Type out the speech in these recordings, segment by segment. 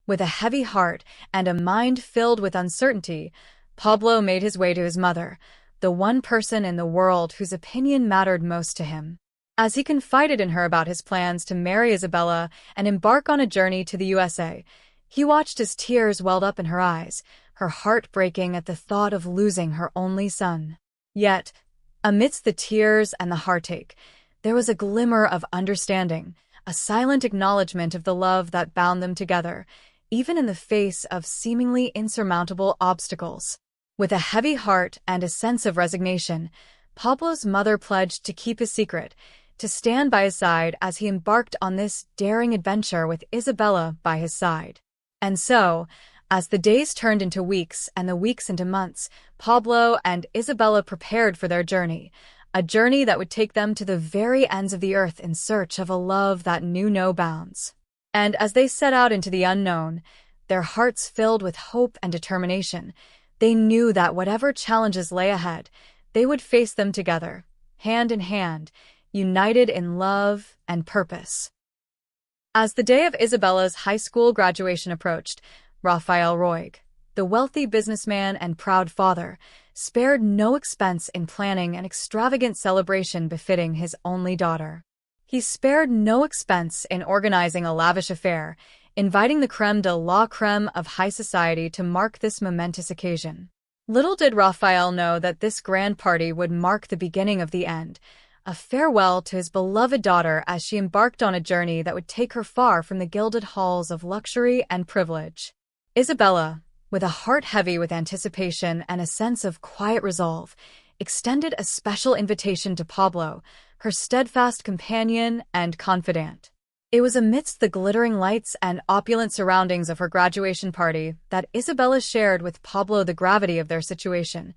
With a heavy heart and a mind filled with uncertainty, Pablo made his way to his mother, the one person in the world whose opinion mattered most to him. As he confided in her about his plans to marry Isabella and embark on a journey to the USA, he watched as tears welled up in her eyes, her heart breaking at the thought of losing her only son. Yet, amidst the tears and the heartache, there was a glimmer of understanding, a silent acknowledgement of the love that bound them together, even in the face of seemingly insurmountable obstacles. With a heavy heart and a sense of resignation, Pablo's mother pledged to keep his secret, to stand by his side as he embarked on this daring adventure with Isabella by his side. And so, as the days turned into weeks and the weeks into months, Pablo and Isabella prepared for their journey, a journey that would take them to the very ends of the earth in search of a love that knew no bounds. And as they set out into the unknown, their hearts filled with hope and determination, they knew that whatever challenges lay ahead, they would face them together, hand in hand, united in love and purpose. As the day of Isabella's high school graduation approached, Rafael Roig, the wealthy businessman and proud father, spared no expense in planning an extravagant celebration befitting his only daughter. He spared no expense in organizing a lavish affair, inviting the crème de la crème of high society to mark this momentous occasion. Little did Rafael know that this grand party would mark the beginning of the end, a farewell to his beloved daughter as she embarked on a journey that would take her far from the gilded halls of luxury and privilege. Isabella, with a heart heavy with anticipation and a sense of quiet resolve, extended a special invitation to Pablo, her steadfast companion and confidant. It was amidst the glittering lights and opulent surroundings of her graduation party that Isabella shared with Pablo the gravity of their situation,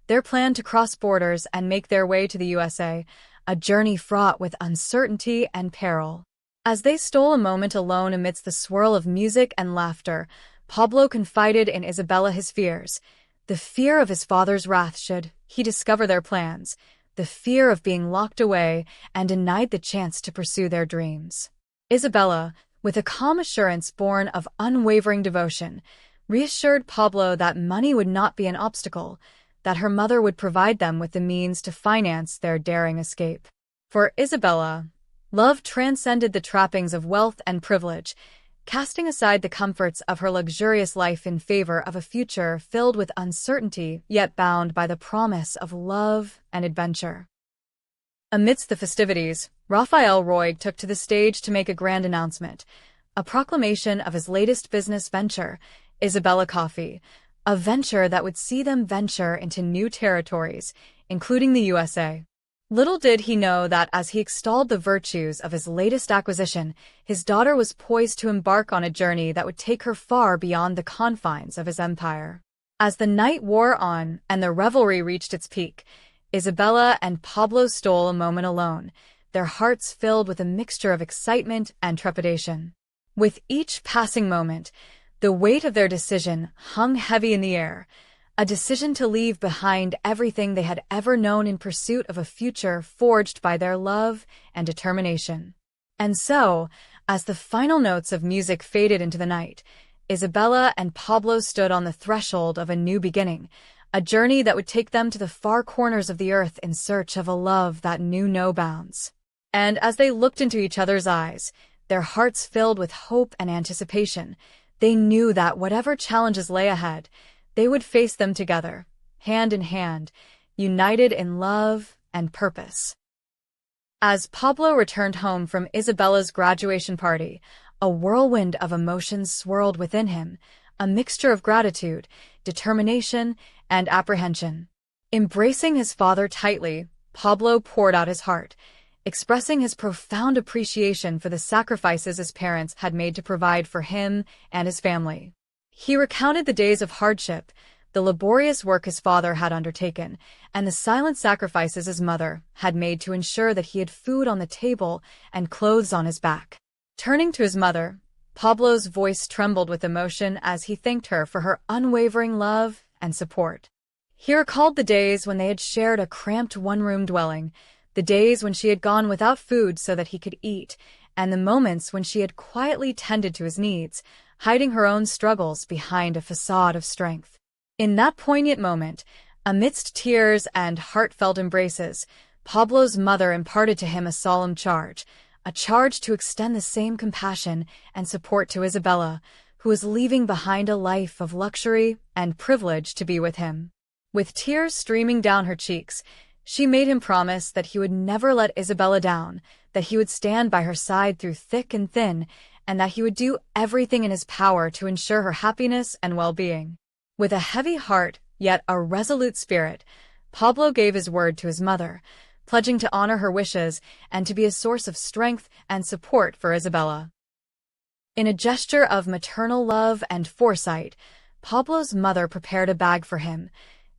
their plan to cross borders and make their way to the USA, a journey fraught with uncertainty and peril. As they stole a moment alone amidst the swirl of music and laughter, Pablo confided in Isabella his fears, the fear of his father's wrath should he discover their plans, the fear of being locked away and denied the chance to pursue their dreams. Isabella, with a calm assurance born of unwavering devotion, reassured Pablo that money would not be an obstacle, that her mother would provide them with the means to finance their daring escape. For Isabella, love transcended the trappings of wealth and privilege, casting aside the comforts of her luxurious life in favor of a future filled with uncertainty yet bound by the promise of love and adventure. Amidst the festivities, Rafael Roig took to the stage to make a grand announcement, a proclamation of his latest business venture, Isabella Coffee, a venture that would see them venture into new territories, including the USA. Little did he know that as he extolled the virtues of his latest acquisition, his daughter was poised to embark on a journey that would take her far beyond the confines of his empire. As the night wore on and the revelry reached its peak, Isabella and Pablo stole a moment alone, their hearts filled with a mixture of excitement and trepidation. With each passing moment, the weight of their decision hung heavy in the air, a decision to leave behind everything they had ever known in pursuit of a future forged by their love and determination. And so, as the final notes of music faded into the night, Isabella and Pablo stood on the threshold of a new beginning, a journey that would take them to the far corners of the earth in search of a love that knew no bounds. And as they looked into each other's eyes, their hearts filled with hope and anticipation, they knew that whatever challenges lay ahead, they would face them together, hand in hand, united in love and purpose. As Pablo returned home from Isabella's graduation party, a whirlwind of emotions swirled within him, a mixture of gratitude, determination, and apprehension. Embracing his father tightly, Pablo poured out his heart, expressing his profound appreciation for the sacrifices his parents had made to provide for him and his family. He recounted the days of hardship, the laborious work his father had undertaken, and the silent sacrifices his mother had made to ensure that he had food on the table and clothes on his back. Turning to his mother, Pablo's voice trembled with emotion as he thanked her for her unwavering love and support. He recalled the days when they had shared a cramped one-room dwelling, the days when she had gone without food so that he could eat, and the moments when she had quietly tended to his needs, hiding her own struggles behind a facade of strength. In that poignant moment, amidst tears and heartfelt embraces, Pablo's mother imparted to him a solemn charge, a charge to extend the same compassion and support to Isabella, who was leaving behind a life of luxury and privilege to be with him. With tears streaming down her cheeks, she made him promise that he would never let Isabella down, that he would stand by her side through thick and thin, and that he would do everything in his power to ensure her happiness and well-being. With a heavy heart, yet a resolute spirit, Pablo gave his word to his mother, pledging to honor her wishes and to be a source of strength and support for Isabella. In a gesture of maternal love and foresight, Pablo's mother prepared a bag for him,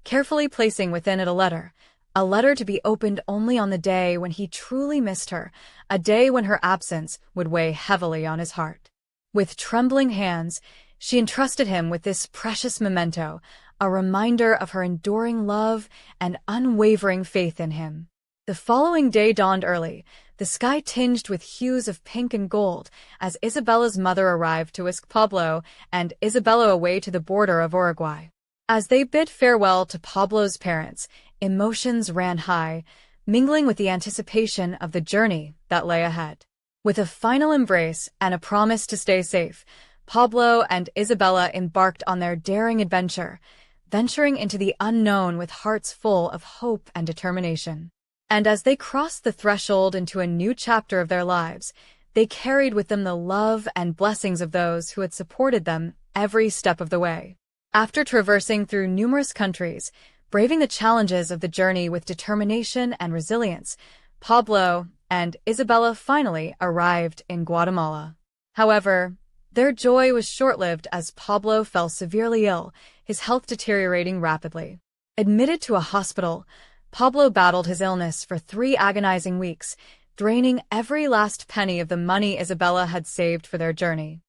carefully placing within it a letter to be opened only on the day when he truly missed her, a day when her absence would weigh heavily on his heart. With trembling hands, she entrusted him with this precious memento, a reminder of her enduring love and unwavering faith in him. The following day dawned early, the sky tinged with hues of pink and gold, as Isabella's mother arrived to whisk Pablo and Isabella away to the border of Uruguay. As they bid farewell to Pablo's parents, emotions ran high, mingling with the anticipation of the journey that lay ahead. With a final embrace and a promise to stay safe, Pablo and Isabella embarked on their daring adventure, venturing into the unknown with hearts full of hope and determination. And as they crossed the threshold into a new chapter of their lives, they carried with them the love and blessings of those who had supported them every step of the way. After traversing through numerous countries, braving the challenges of the journey with determination and resilience, Pablo and Isabella finally arrived in Guatemala. However, their joy was short-lived as Pablo fell severely ill, his health deteriorating rapidly. Admitted to a hospital, Pablo battled his illness for 3 agonizing weeks, draining every last penny of the money Isabella had saved for their journey.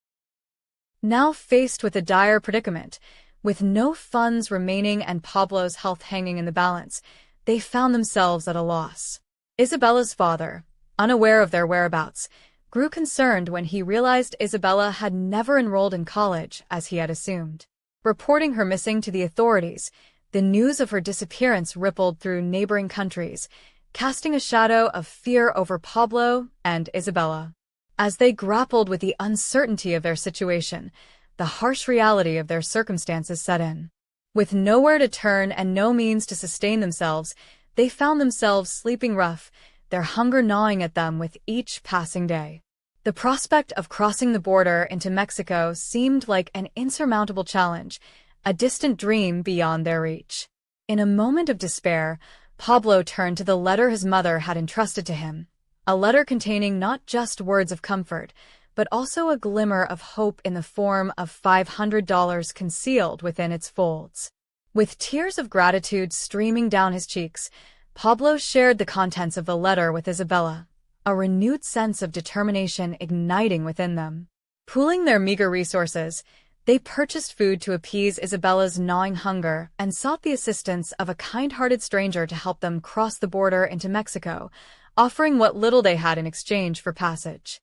Now faced with a dire predicament, with no funds remaining and Pablo's health hanging in the balance, they found themselves at a loss. Isabella's father, unaware of their whereabouts, grew concerned when he realized Isabella had never enrolled in college as he had assumed. Reporting her missing to the authorities, the news of her disappearance rippled through neighboring countries, casting a shadow of fear over Pablo and Isabella. As they grappled with the uncertainty of their situation, the harsh reality of their circumstances set in. With nowhere to turn and no means to sustain themselves, they found themselves sleeping rough, their hunger gnawing at them with each passing day. The prospect of crossing the border into Mexico seemed like an insurmountable challenge, a distant dream beyond their reach. In a moment of despair, Pablo turned to the letter his mother had entrusted to him, a letter containing not just words of comfort, but also a glimmer of hope in the form of $500 concealed within its folds. With tears of gratitude streaming down his cheeks, Pablo shared the contents of the letter with Isabella, a renewed sense of determination igniting within them. Pooling their meager resources, they purchased food to appease Isabella's gnawing hunger and sought the assistance of a kind-hearted stranger to help them cross the border into Mexico, offering what little they had in exchange for passage.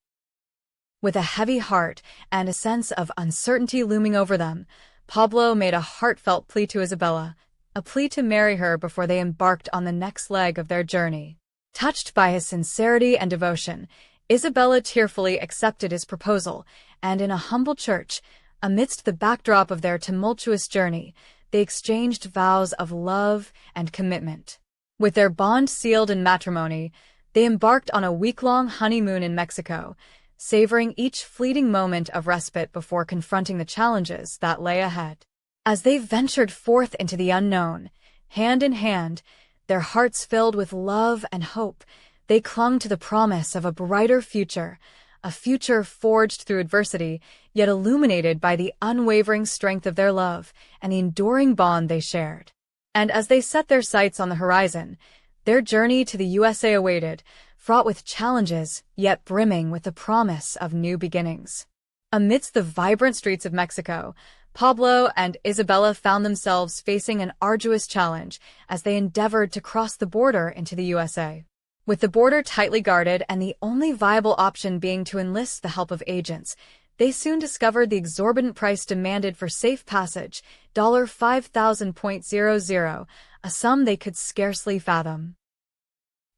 With a heavy heart and a sense of uncertainty looming over them, Pablo made a heartfelt plea to Isabella, a plea to marry her before they embarked on the next leg of their journey. Touched by his sincerity and devotion, Isabella tearfully accepted his proposal, and in a humble church, amidst the backdrop of their tumultuous journey, they exchanged vows of love and commitment. With their bond sealed in matrimony, they embarked on a week-long honeymoon in Mexico, savoring each fleeting moment of respite before confronting the challenges that lay ahead. As they ventured forth into the unknown, hand in hand, their hearts filled with love and hope, they clung to the promise of a brighter future, a future forged through adversity, yet illuminated by the unwavering strength of their love and the enduring bond they shared. And as they set their sights on the horizon, their journey to the USA awaited, fraught with challenges, yet brimming with the promise of new beginnings. Amidst the vibrant streets of Mexico, Pablo and Isabella found themselves facing an arduous challenge as they endeavored to cross the border into the USA. With the border tightly guarded and the only viable option being to enlist the help of agents, they soon discovered the exorbitant price demanded for safe passage, $5,000.00, a sum they could scarcely fathom.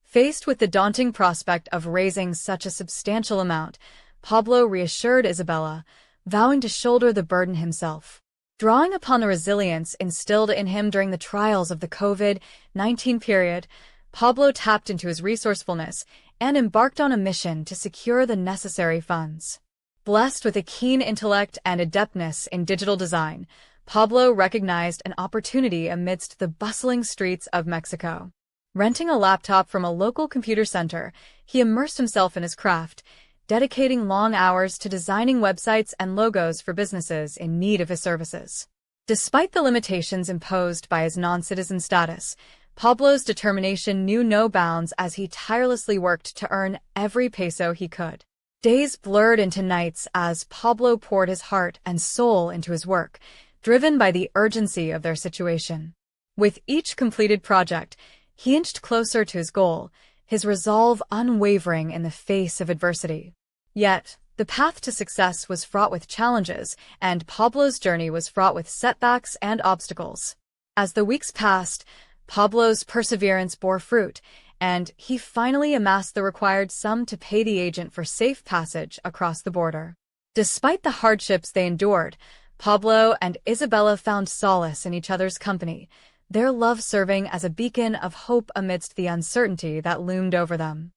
Faced with the daunting prospect of raising such a substantial amount, Pablo reassured Isabella, vowing to shoulder the burden himself. Drawing upon the resilience instilled in him during the trials of the COVID-19 period, Pablo tapped into his resourcefulness and embarked on a mission to secure the necessary funds. Blessed with a keen intellect and adeptness in digital design, Pablo recognized an opportunity amidst the bustling streets of Mexico. Renting a laptop from a local computer center, he immersed himself in his craft, dedicating long hours to designing websites and logos for businesses in need of his services. Despite the limitations imposed by his non-citizen status, Pablo's determination knew no bounds as he tirelessly worked to earn every peso he could. Days blurred into nights as Pablo poured his heart and soul into his work, driven by the urgency of their situation. With each completed project, he inched closer to his goal, his resolve unwavering in the face of adversity. Yet, the path to success was fraught with challenges, and Pablo's journey was fraught with setbacks and obstacles. As the weeks passed, Pablo's perseverance bore fruit, and he finally amassed the required sum to pay the agent for safe passage across the border. Despite the hardships they endured, Pablo and Isabella found solace in each other's company, their love serving as a beacon of hope amidst the uncertainty that loomed over them.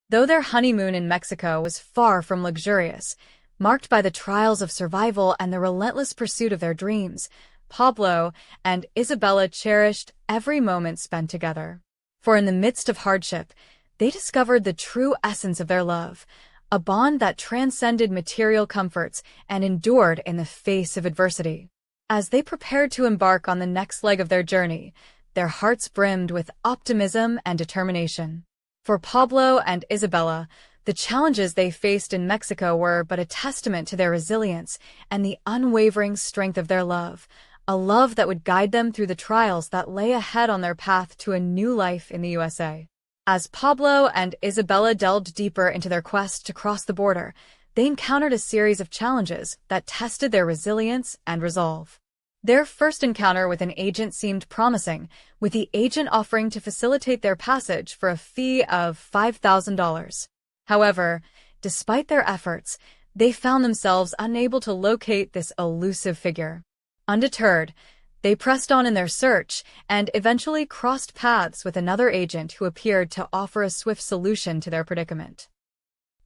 Though their honeymoon in Mexico was far from luxurious, marked by the trials of survival and the relentless pursuit of their dreams, Pablo and Isabella cherished every moment spent together. For in the midst of hardship, they discovered the true essence of their love, a bond that transcended material comforts and endured in the face of adversity. As they prepared to embark on the next leg of their journey, their hearts brimmed with optimism and determination. For Pablo and Isabella, the challenges they faced in Mexico were but a testament to their resilience and the unwavering strength of their love, a love that would guide them through the trials that lay ahead on their path to a new life in the USA. As Pablo and Isabella delved deeper into their quest to cross the border, they encountered a series of challenges that tested their resilience and resolve. Their first encounter with an agent seemed promising, with the agent offering to facilitate their passage for a fee of $5,000. However, despite their efforts, they found themselves unable to locate this elusive figure. Undeterred, they pressed on in their search and eventually crossed paths with another agent who appeared to offer a swift solution to their predicament.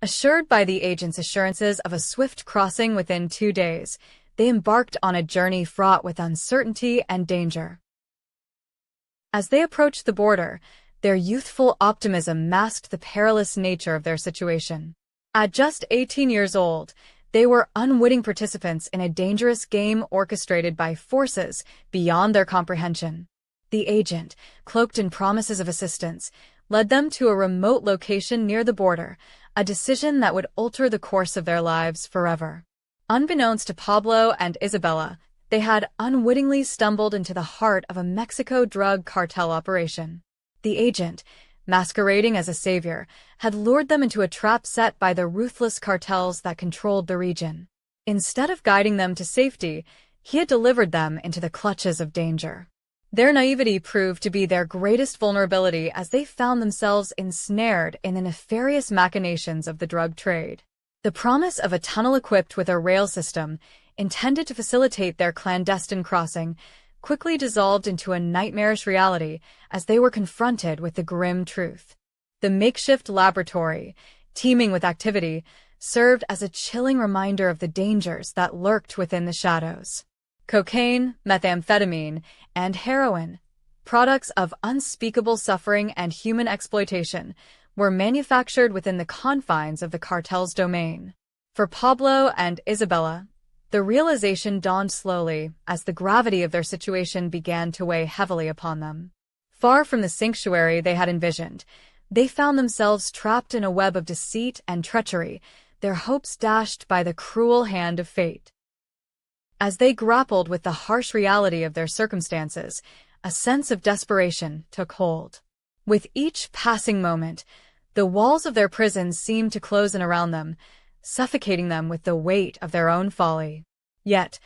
Assured by the agent's assurances of a swift crossing within 2 days, they embarked on a journey fraught with uncertainty and danger. As they approached the border, their youthful optimism masked the perilous nature of their situation. At just 18 years old, they were unwitting participants in a dangerous game orchestrated by forces beyond their comprehension. The agent, cloaked in promises of assistance, led them to a remote location near the border, a decision that would alter the course of their lives forever. Unbeknownst to Pablo and Isabella, they had unwittingly stumbled into the heart of a Mexico drug cartel operation. The agent, masquerading as a savior, had lured them into a trap set by the ruthless cartels that controlled the region. Instead of guiding them to safety, he had delivered them into the clutches of danger. Their naivety proved to be their greatest vulnerability as they found themselves ensnared in the nefarious machinations of the drug trade. The promise of a tunnel equipped with a rail system, intended to facilitate their clandestine crossing, quickly dissolved into a nightmarish reality as they were confronted with the grim truth. The makeshift laboratory, teeming with activity, served as a chilling reminder of the dangers that lurked within the shadows. Cocaine, methamphetamine, and heroin, products of unspeakable suffering and human exploitation, were manufactured within the confines of the cartel's domain. For Pablo and Isabella, the realization dawned slowly as the gravity of their situation began to weigh heavily upon them. Far from the sanctuary they had envisioned, they found themselves trapped in a web of deceit and treachery, their hopes dashed by the cruel hand of fate. As they grappled with the harsh reality of their circumstances, a sense of desperation took hold. With each passing moment, the walls of their prison seemed to close in around them, suffocating them with the weight of their own folly. Yet,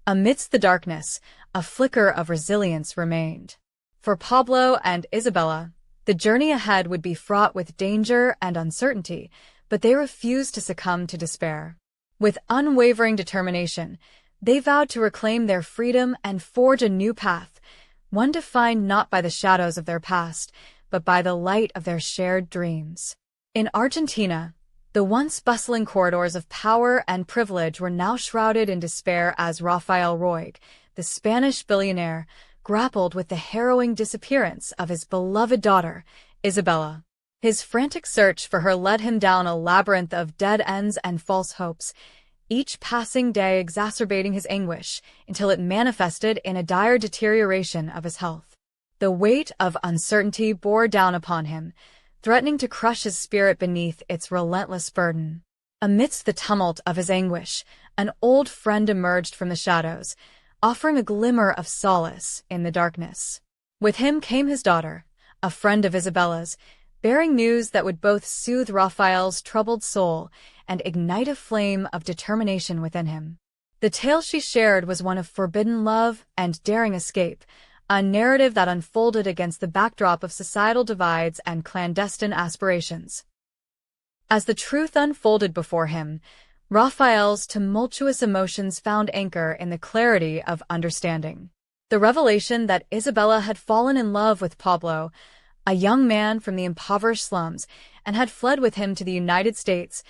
amidst the darkness, a flicker of resilience remained. For Pablo and Isabella, the journey ahead would be fraught with danger and uncertainty, but they refused to succumb to despair. With unwavering determination, they vowed to reclaim their freedom and forge a new path, one defined not by the shadows of their past, but by the light of their shared dreams. In Argentina, the once bustling corridors of power and privilege were now shrouded in despair as Rafael Roig, the Spanish billionaire, grappled with the harrowing disappearance of his beloved daughter, Isabella. His frantic search for her led him down a labyrinth of dead ends and false hopes, each passing day exacerbating his anguish until it manifested in a dire deterioration of his health. The weight of uncertainty bore down upon him, threatening to crush his spirit beneath its relentless burden. Amidst the tumult of his anguish, an old friend emerged from the shadows, offering a glimmer of solace in the darkness. With him came his daughter, a friend of Isabella's, bearing news that would both soothe Raphael's troubled soul and ignite a flame of determination within him. The tale she shared was one of forbidden love and daring escape, a narrative that unfolded against the backdrop of societal divides and clandestine aspirations. As the truth unfolded before him, Raphael's tumultuous emotions found anchor in the clarity of understanding. The revelation that Isabella had fallen in love with Pablo, a young man from the impoverished slums, and had fled with him to the United States,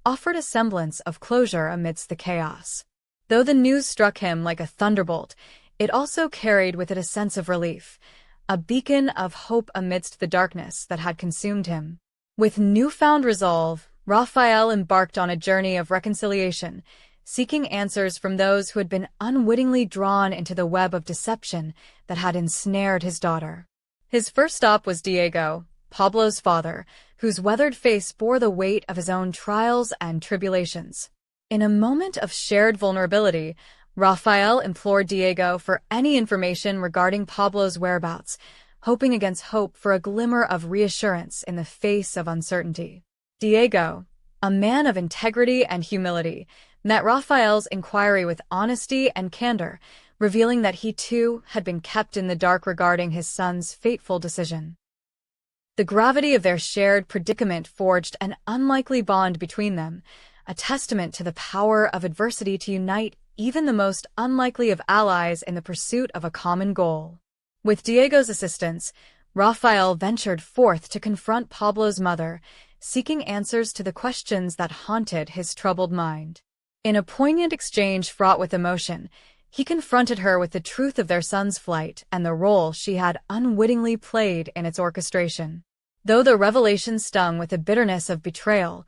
offered a semblance of closure amidst the chaos. Though the news struck him like a thunderbolt, it also carried with it a sense of relief, a beacon of hope amidst the darkness that had consumed him. With newfound resolve, Raphael embarked on a journey of reconciliation, seeking answers from those who had been unwittingly drawn into the web of deception that had ensnared his daughter. His first stop was Diego, Pablo's father, whose weathered face bore the weight of his own trials and tribulations. In a moment of shared vulnerability, Raphael implored Diego for any information regarding Pablo's whereabouts, hoping against hope for a glimmer of reassurance in the face of uncertainty. Diego, a man of integrity and humility, met Raphael's inquiry with honesty and candor, revealing that he too had been kept in the dark regarding his son's fateful decision. The gravity of their shared predicament forged an unlikely bond between them, a testament to the power of adversity to unite even the most unlikely of allies in the pursuit of a common goal. With Diego's assistance, Raphael ventured forth to confront Pablo's mother, seeking answers to the questions that haunted his troubled mind. In a poignant exchange fraught with emotion, he confronted her with the truth of their son's flight and the role she had unwittingly played in its orchestration. Though the revelation stung with the bitterness of betrayal,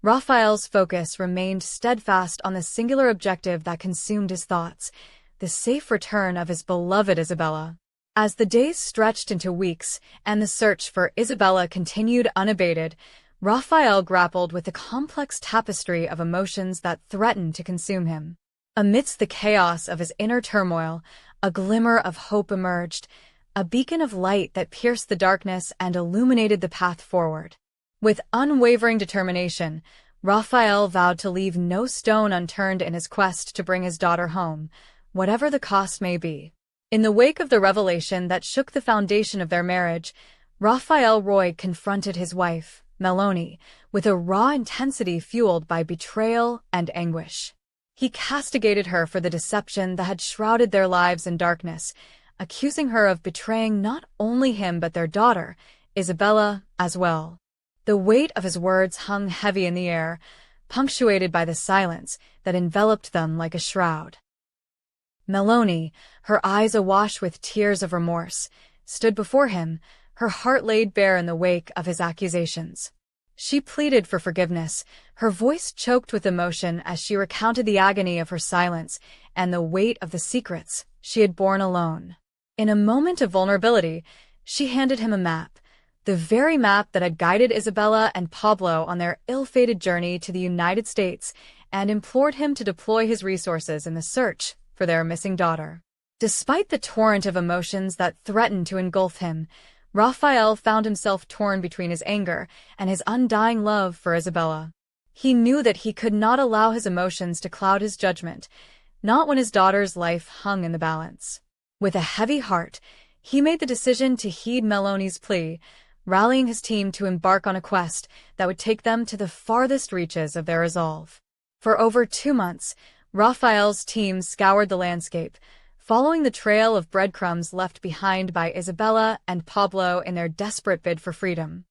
Raphael's focus remained steadfast on the singular objective that consumed his thoughts, the safe return of his beloved Isabella. As the days stretched into weeks and the search for Isabella continued unabated, Raphael grappled with the complex tapestry of emotions that threatened to consume him. Amidst the chaos of his inner turmoil, a glimmer of hope emerged, a beacon of light that pierced the darkness and illuminated the path forward. With unwavering determination, Raphael vowed to leave no stone unturned in his quest to bring his daughter home, whatever the cost may be. In the wake of the revelation that shook the foundation of their marriage, Raphael Roig confronted his wife, Meloni, with a raw intensity fueled by betrayal and anguish. He castigated her for the deception that had shrouded their lives in darkness, accusing her of betraying not only him but their daughter, Isabella, as well. The weight of his words hung heavy in the air, punctuated by the silence that enveloped them like a shroud. Meloni, her eyes awash with tears of remorse, stood before him, her heart laid bare in the wake of his accusations. She pleaded for forgiveness, her voice choked with emotion as she recounted the agony of her silence and the weight of the secrets she had borne alone. In a moment of vulnerability, she handed him a map, the very map that had guided Isabella and Pablo on their ill-fated journey to the United States, and implored him to deploy his resources in the search for their missing daughter. Despite the torrent of emotions that threatened to engulf him, Raphael found himself torn between his anger and his undying love for Isabella. He knew that he could not allow his emotions to cloud his judgment, not when his daughter's life hung in the balance. With a heavy heart, he made the decision to heed Meloni's plea, rallying his team to embark on a quest that would take them to the farthest reaches of their resolve. For over 2 months, Raphael's team scoured the landscape, following the trail of breadcrumbs left behind by Isabella and Pablo in their desperate bid for freedom.